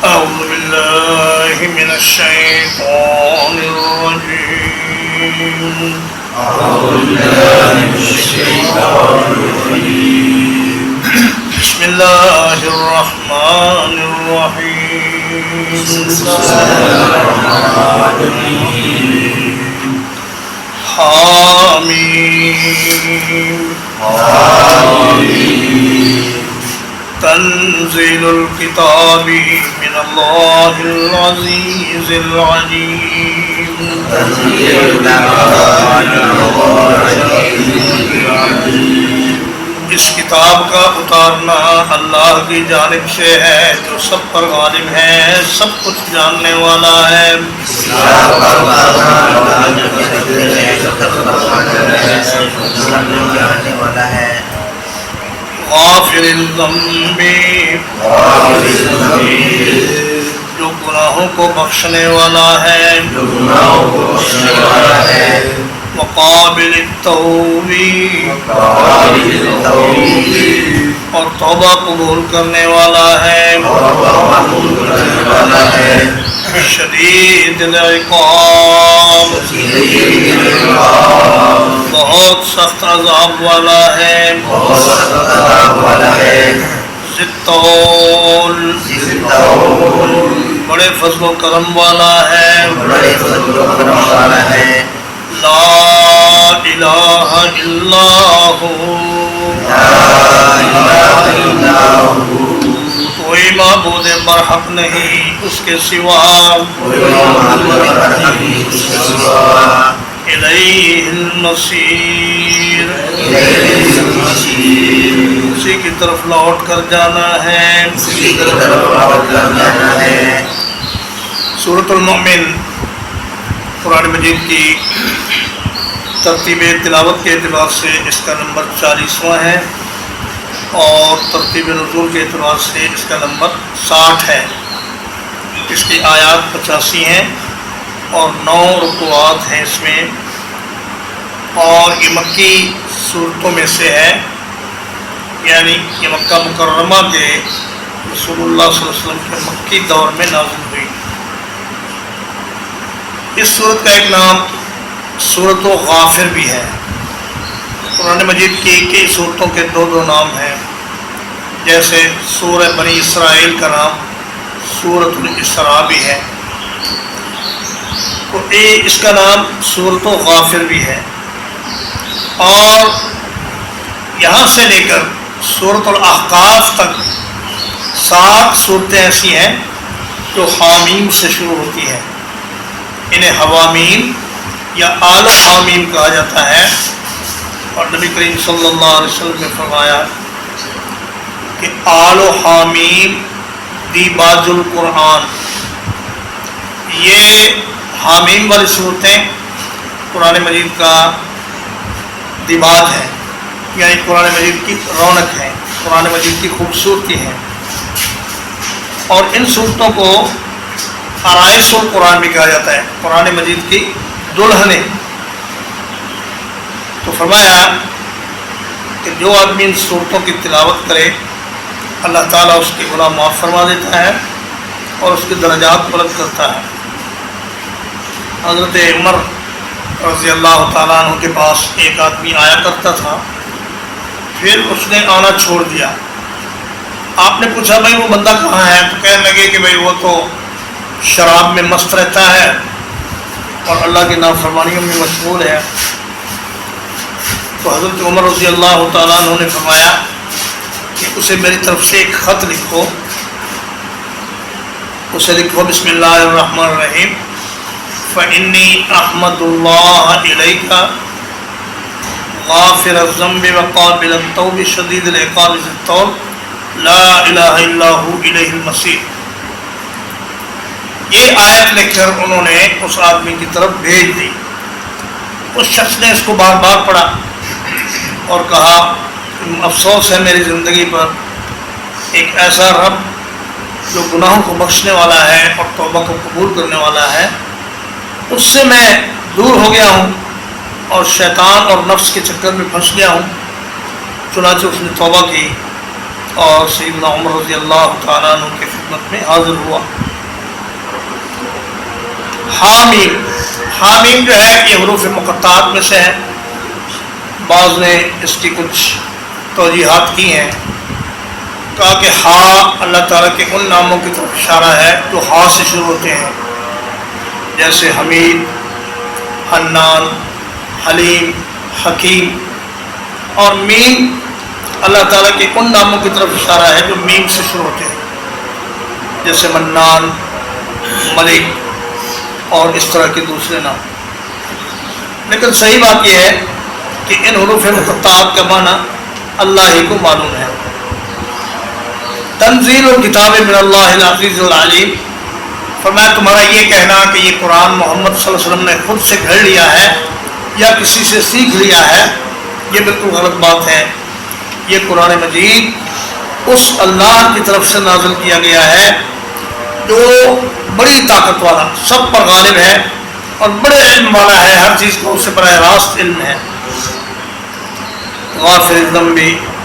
أعوذ بالله من الشيطان الرجيم. بسم الله الرحمن الرحيم. حامیم. تنزيل الكتاب من الله العزيز العليم. اس کتاب کا اتارنا اللہ کی جانب سے ہے جو سب پر غالب ہے، سب کچھ جاننے والا ہے. غافر الذنب، جو گناہوں کو بخشنے والا ہے. وقابل التوب، اور توبہ قبول کرنے والا ہے. شدید العقاب، بہت سخت عذاب والا ہے. ذی الطول، بڑے فضل و کرم والا ہے. لا الہ الا ہو، کوئی معبود برحق نہیں اس کے سوا. الیہ المصیر، اسی کی طرف لوٹ کر جانا ہے. سورۃ المؤمن قرآن مجید کی ترتیب تلاوت کے اعتبار سے اس کا نمبر 40واں ہے، اور ترتیب نزول کے اعتبار سے اس کا نمبر 60 ہے. اس کی آیات 85 ہیں اور 9 رکوعات ہیں اس میں، اور یہ مکی صورتوں میں سے ہے، یعنی یہ مکہ مکرمہ کے رسول اللہ صلی اللہ علیہ وسلم کے مکی دور میں نازل ہوئی. اس صورت کا ایک نام سورۃ غافر بھی ہے. قرآن مجید کی کئی صورتوں کے دو نام ہیں، جیسے سورہ بنی اسرائیل کا نام سورۃ الاسراء بھی ہے، تو اس کا نام سورۃ غافر بھی ہے. اور یہاں سے لے کر سورۃ الاحقاف تک 7 صورتیں ایسی ہیں جو حامیم سے شروع ہوتی ہیں. انہیں حوامیم یا آل حامیم کہا جاتا ہے. اور نبی کریم صلی اللہ علیہ وسلم نے فرمایا کہ آل حامیم دیباج القرآن، یہ حامیم والی صورتیں قرآن مجید کا دیباج ہے، یعنی قرآن مجید کی رونق ہے، قرآن مجید کی خوبصورتی ہے. اور ان صورتوں کو عرائس القرآن بھی کہا جاتا ہے، قرآن مجید کی دلہنیں. تو فرمایا کہ جو آدمی ان صورتوں کی تلاوت کرے اللہ تعالیٰ اس کے گناہ معاف فرما دیتا ہے اور اس کے درجات بلند کرتا ہے. حضرت عمر رضی اللہ تعالیٰ عنہ کے پاس ایک آدمی آیا کرتا تھا، پھر اس نے آنا چھوڑ دیا. آپ نے پوچھا بھائی وہ بندہ کہاں ہے؟ تو کہنے لگے کہ بھائی وہ تو شراب میں مست رہتا ہے اور اللہ کی نافرمانیوں میں مشغول ہے. تو حضرت عمر رضی اللہ تعالیٰ عنہ نے فرمایا کہ اسے میری طرف سے ایک خط لکھو. اسے لکھو بسم اللہ الرحمن الرحیم، فإنی احمد اللہ علیک غافر الذنب وقابل التوب شدید العقاب ذی الطول لا الہ الا ہو الیہ المصیر. یہ آیت لکھ کر انہوں نے اس آدمی کی طرف بھیج دی. اس شخص نے اس کو بار بار پڑھا اور کہا افسوس ہے میری زندگی پر، ایک ایسا رب جو گناہوں کو بخشنے والا ہے اور توبہ کو قبول کرنے والا ہے، اس سے میں دور ہو گیا ہوں اور شیطان اور نفس کے چکر میں پھنس گیا ہوں. چنانچہ اس نے توبہ کی اور سیدنا عمر رضی اللہ تعالیٰ عنہ کے خدمت میں حاضر ہوا۔ حامیم، حامیم جو ہے یہ حروف مقطعات میں سے ہے، بعض نے اس کی کچھ توجیحات کی ہیں، کہا کہ ہا اللہ تعالیٰ کے ان ناموں کی طرف اشارہ ہے جو ہا سے شروع ہوتے ہیں، جیسے حمید، حنان، حلیم، حکیم، اور میم اللہ تعالیٰ کے ان ناموں کی طرف اشارہ ہے جو میم سے شروع ہوتے ہیں، جیسے منان، ملک اور اس طرح کے دوسرے نام۔ لیکن صحیح بات یہ ہے کہ ان حروف مقطعات کا معنی اللہ ہی کو معلوم ہے۔ تنزیل الکتاب من اللہ العزیز العلیم، فرمایا تمہارا یہ کہنا کہ یہ قرآن محمد صلی اللہ علیہ وسلم نے خود سے گھڑ لیا ہے یا کسی سے سیکھ لیا ہے، یہ بالکل غلط بات ہے۔ یہ قرآن مجید اس اللہ کی طرف سے نازل کیا گیا ہے جو بڑی طاقت والا، سب پر غالب ہے اور بڑے علم والا ہے، ہر چیز کو اس سے براہ راست علم ہے۔ غافر الذنب،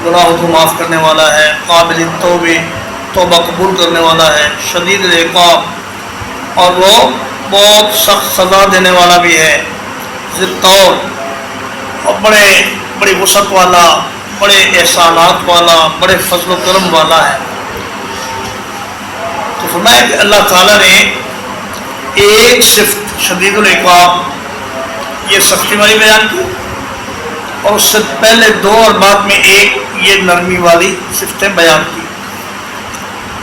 گناہوں کو معاف کرنے والا ہے، قابل التوب، توبہ قبول کرنے والا ہے، شدید العقاب، اور وہ بہت سخت سزا دینے والا بھی ہے، ذی الطول، اور بڑی وسعت والا، بڑے احسانات والا، بڑے فضل و کرم والا ہے۔ تو فرمایا کہ اللہ تعالیٰ نے ایک صفت شدید العقاب یہ سختی والی بیان کی، اور اس سے پہلے دو اور بعد میں ایک یہ نرمی والی صفتیں بیان کی۔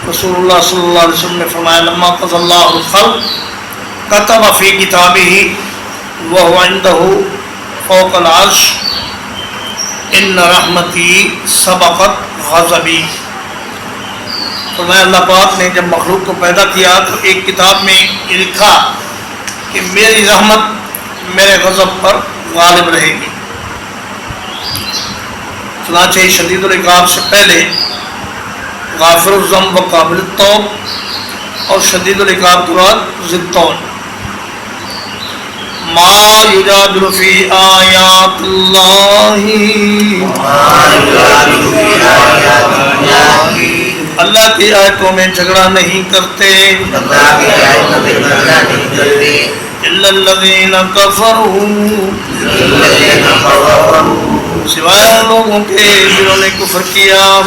رسول اللہ صلی اللہ علیہ وسلم نے فرمایا لما قضى اللہ الخلق كتب فی کتابہ وهو عنده فوق العرش ان رحمتی سبقت غضبی۔ فرمایا اللہ پاک نے جب مخلوق کو پیدا کیا تو ایک کتاب میں یہ لکھا کہ میری رحمت میرے غضب پر غالب رہے گی۔ چنانچہ شدید العقاب سے پہلے غافر الذنب و قابل التوب، اور شدید العقاب کے بعد ذی الطول۔ ما یجادل فی آیات اللہ، اللہ کی آیتوں میں جھگڑا نہیں کرتے، الا الذین کفروا، سوائے ان لوگوں کے جنہوں نے کفر کیا،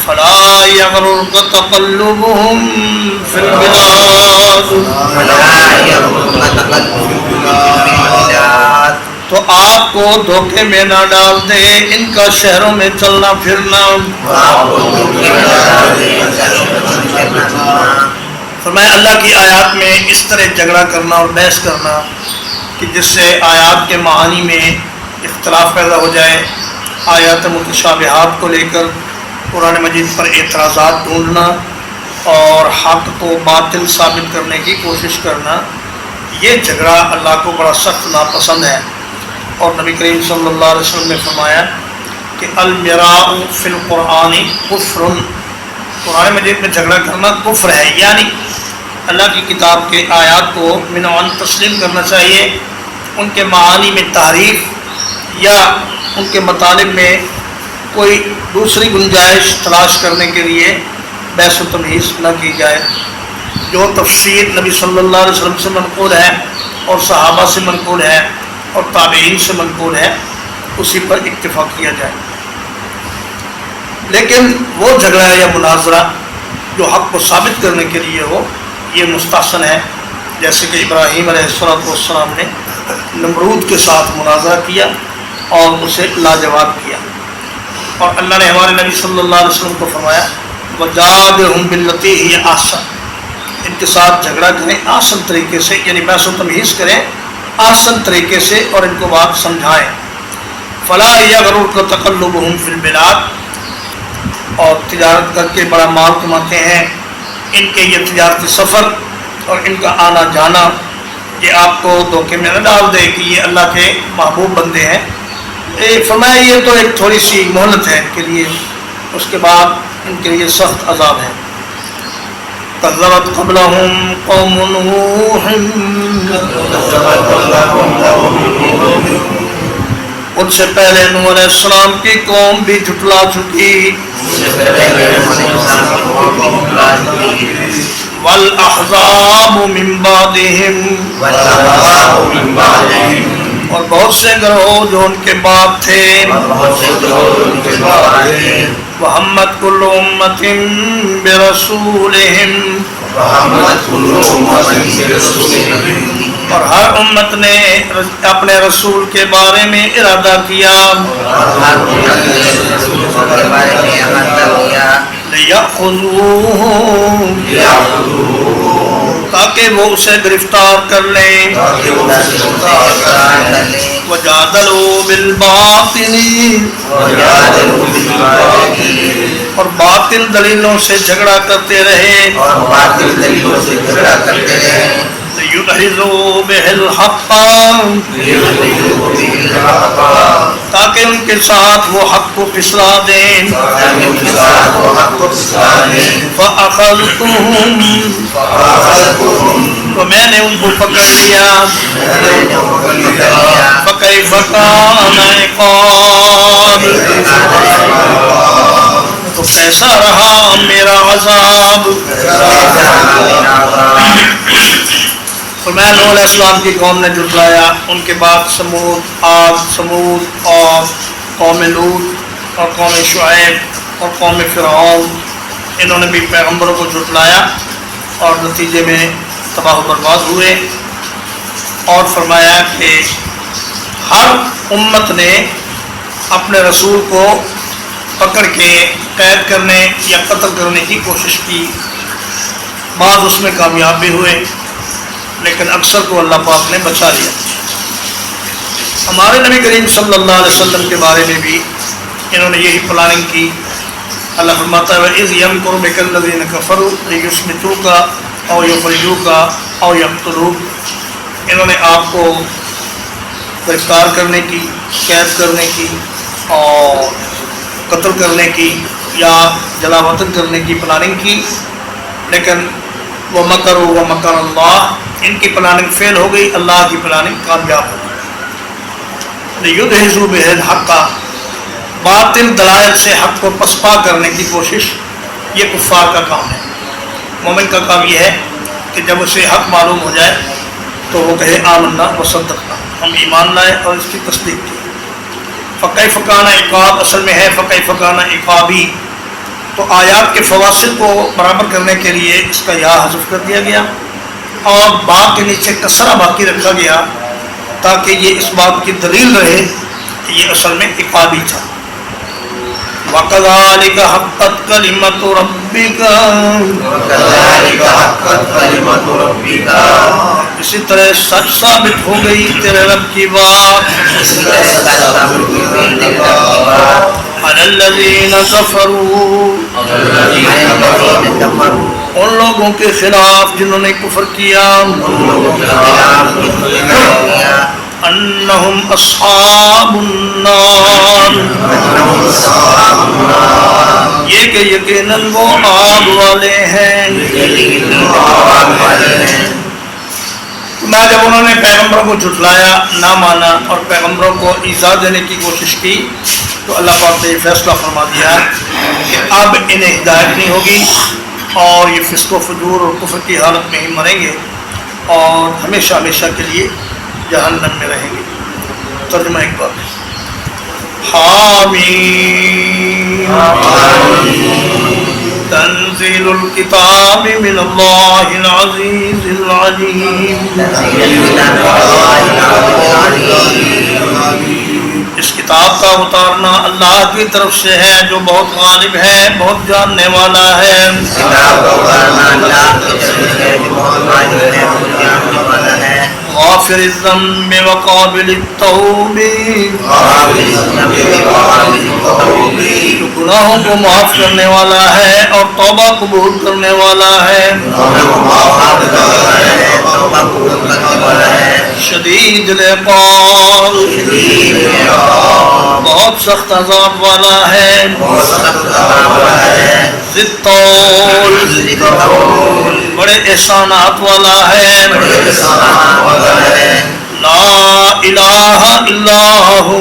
فلا یغررک تقلبهم فی البلاد، تو آپ کو دھوکے میں نہ ڈال دے ان کا شہروں میں چلنا پھرنا۔ فرمایا اللہ کی آیات میں اس طرح جھگڑا کرنا اور بحث کرنا کہ جس سے آیات کے معانی میں اختلاف پیدا ہو جائے، آیات متشابہات کو لے کر قرآن مجید پر اعتراضات ڈھونڈنا اور حق کو باطل ثابت کرنے کی کوشش کرنا، یہ جھگڑا اللہ کو بڑا سخت ناپسند ہے۔ اور نبی کریم صلی اللہ علیہ وسلم نے فرمایا کہ المراء فی القرآن کفر، قرآن مجید میں جھگڑا کرنا کفر ہے، یعنی اللہ کی کتاب کے آیات کو من و عن تسلیم کرنا چاہیے، ان کے معانی میں تحریف یا ان کے مطالب میں کوئی دوسری گنجائش تلاش کرنے کے لیے بحث و تمہیز نہ کی جائے۔ جو تفسیر نبی صلی اللہ علیہ وسلم سے منقول ہے اور صحابہ سے منقول ہے اور تابعین سے منقول ہے، اسی پر اکتفا کیا جائے۔ لیکن وہ جھگڑا یا مناظرہ جو حق کو ثابت کرنے کے لیے ہو، یہ مستحسن ہے، جیسے کہ ابراہیم علیہ السلام نے نمرود کے ساتھ مناظرہ کیا اور اسے لاجواب کیا، اور اللہ نے ہمارے نبی صلی اللہ علیہ وسلم کو فرمایا وَجَادِلْهُمْ بِالَّتِي هِيَ أَحْسَنُ، ان کے ساتھ جھگڑا کریں آسن طریقے سے، یعنی بحث و تمہیز کریں آسن طریقے سے اور ان کو بات سمجھائیں۔ فَلَا يَغْرُرْكَ تَقَلُّبُهُمْ فِي الْبِلَادِ، اور تجارت کر کے بڑا مال کماتے ہیں، ان کے یہ تجارتی سفر اور ان کا آنا جانا یہ آپ کو دھوکے میں نہ ڈال دے کہ یہ اللہ کے محبوب بندے ہیں۔ فرمایا یہ تو ایک تھوڑی سی مہلت ہے ان کے لیے، اس کے بعد ان کے لیے سخت عذاب ہے۔ کذبت قبلہم قوم نوح، ان سے پہلے نوح علیہ السلام کی قوم بھی جھٹلا چکی، والاحزاب من بعدهم اور بہت سے گروہ جو ان کے بعد تھے وَحَمَّتْ كُلُّ أُمَّةٍ بِرَسُولِهِمْ اور ہر امت نے اپنے رسول کے بارے میں ارادہ کیا لِيَأْخُذُوهُ تاکہ وہ اسے گرفتار کر لیں وَجَادَلُوا بِالْبَاطِلِ اور باطل دلیلوں سے جھگڑا کرتے رہے لِيُدْحِضُوا بِهِ الْحَقَّ تاکہ ان کے ساتھ وہ حق کو پھسلا دیں فَأَخَذْتُهُمْ تو میں نے ان کو پکڑ لیا فَكَيْفَ كَانَ عِقَابِ تو کیسا رہا میرا عذاب فرمایا نوح علیہ السلام کی قوم نے جھٹلایا ان کے بعد سمود عاد سمود اور قوم لوط اور قوم شعیب اور قوم فرعون انہوں نے بھی پیغمبروں کو جھٹلایا اور نتیجے میں تباہ و برباد ہوئے اور فرمایا کہ ہر امت نے اپنے رسول کو پکڑ کے قید کرنے یا قتل کرنے کی کوشش کی بعض اس میں کامیاب بھی ہوئے لیکن اکثر کو اللہ پاک نے بچا لیا ہمارے نبی کریم صلی اللہ علیہ وسلم کے بارے میں بھی انہوں نے یہی پلاننگ کی اللہ فرماتا ہے وَإِذْ يَمْكُرُ بِكَ الَّذِينَ كَفَرُوا لِيُثْبِتُوكَ أَوْ يُخْرِجُوكَ أَوْ يَقْتُلُوكَ انہوں نے آپ کو گرفتار کرنے کی قید کرنے کی اور قتل کرنے کی یا جلا وطن کرنے کی پلاننگ کی لیکن وَمَكَرُوا وَمَكَرَ اللَّهُ ان کی پلاننگ فیل ہو گئی اللہ کی پلاننگ کامیاب ہو گئی لِيُدْحِضُوا بِهِ الْحَقَّ باطل دلائل سے حق کو پسپا کرنے کی کوشش یہ کفار کا کام ہے مومن کا کام یہ ہے کہ جب اسے حق معلوم ہو جائے تو وہ کہے آمنا وصدقنا ہم ایمان لائے اور اس کی تصدیق کی فَكَيْفَ كَانَ عِقَابِ اصل میں ہے فَكَيْفَ كَانَ عِقَابِ تو آیات کے فواصل کو برابر کرنے کے لیے اس کا یا حذف کر دیا گیا اور با کے نیچے کسرہ باقی رکھا گیا تاکہ یہ اس بات کی دلیل رہے کہ یہ اصل میں عقابی تھا وَكَذَلِكَ حَقَّتْ كَلِمَةُ رَبِّكَ اسی طرح سچ ثابت ہو گئی تیرے رب کی بات عَلَى الَّذِينَ كَفَرُوا ان لوگوں کے خلاف جنہوں نے کفر کیا انہم اصحاب النار یہ کہ یقیناً وہ آگ والے ہیں جب انہوں نے پیغمبروں کو جھٹلایا نہ مانا اور پیغمبروں کو ایذا دینے کی کوشش کی تو اللہ پاک نے یہ فیصلہ فرما دیا کہ اب انہیں ہدایت نہیں ہوگی اور یہ فسق و فجور اور کفر کی حالت میں ہی مریں گے اور ہمیشہ ہمیشہ کے لیے جہنم میں رہیں گے ترجمہ ایک بار حامیم تنزیل الکتاب من اللہ العزیز العلیم اس کتاب کا اتارنا اللہ کی طرف سے ہے جو بہت غالب ہے بہت جاننے والا ہے غافر الذنب وقابل التوب گناہوں کو معاف کرنے والا ہے اور توبہ قبول کرنے والا ہے شدید العقاب بہت سخت عذاب والا ہے ذی الطول بڑے احسانات والا ہے لا الہ الا ہو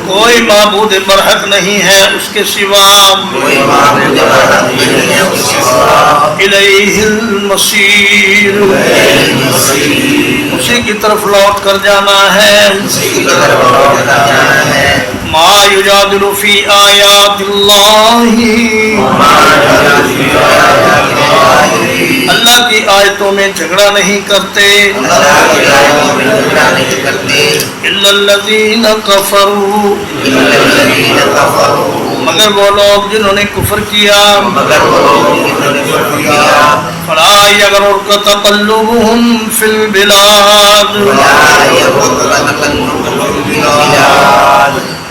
کوئی معبود برحق نہیں ہے اس کے سوا، الیہ المصیر، اسی کی طرف لوٹ کر جانا ہے۔ ما یجادل فی آیات اللہ، اللہ کی آیتوں میں جھگڑا نہیں کرتے، الا الذین کفروا، مگر وہ لوگ جنہوں نے کفر کیا، فلا یغررک تقلبهم فی البلاد،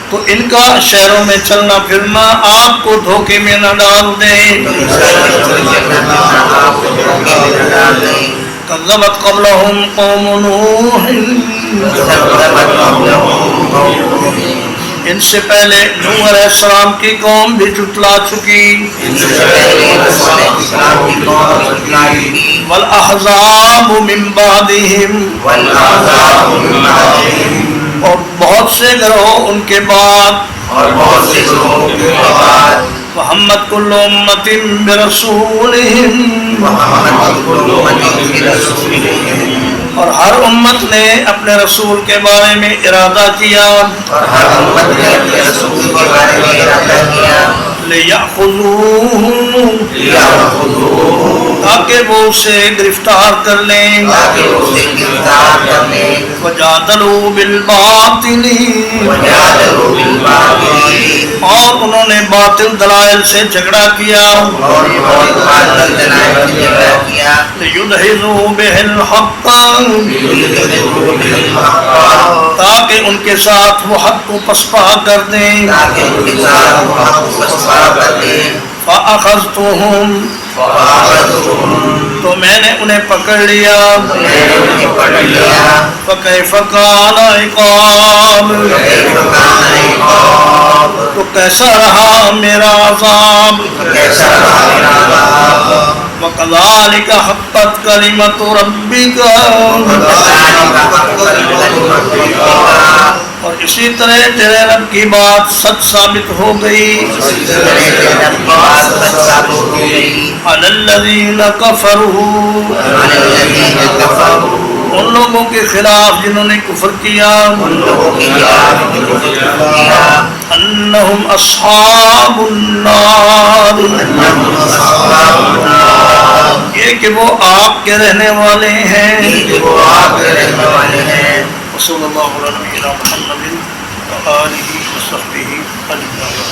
تو ان کا شہروں میں چلنا پھرنا آپ کو دھوکے میں نہ ڈال دے۔ کذبت قبلہم قوم نوح، ان سے پہلے نوح علیہ السلام کی قوم بھی جھٹلا چکی، والاحزاب من بعدہم، اور بہت سے گروہ ان کے بعد، محمد کل امت برسولہم، اور ہر امت نے اپنے رسول کے بارے میں ارادہ کیا، لِيَأْخُذُوهُ، تاکہ وہ اسے گرفتار کر لیں، وَجَادَلُوا بِالْبَاطِلِ، اور انہوں نے باطل دلائل سے جھگڑا کیا، لِيُدْحِضُوا بِهِ الْحَقَّ، تاکہ ان کے ساتھ وہ حق کو پسپا کر دیں، فَأَخَذْتُهُمْ، تو میں نے انہیں پکڑ لیا، فَكَيْفَ كَانَ عِقَابِ، تو کیسا رہا میرا عذاب، وَكَذَلِكَ حَقَّتْ كَلِمَةُ رَبِّكَ، اور اسی طرح تیرے رب کی بات سچ ثابت ہو گئی، عَلَى الَّذِينَ كَفَرُوا، ان لوگوں کے خلاف جنہوں نے کفر کیا، انہم اصحاب النار، یہ کہ وہ آگ کے رہنے والے ہیں۔ وصلی اللہ علیہ وسلم وآلہ وصحبہ اجمعین۔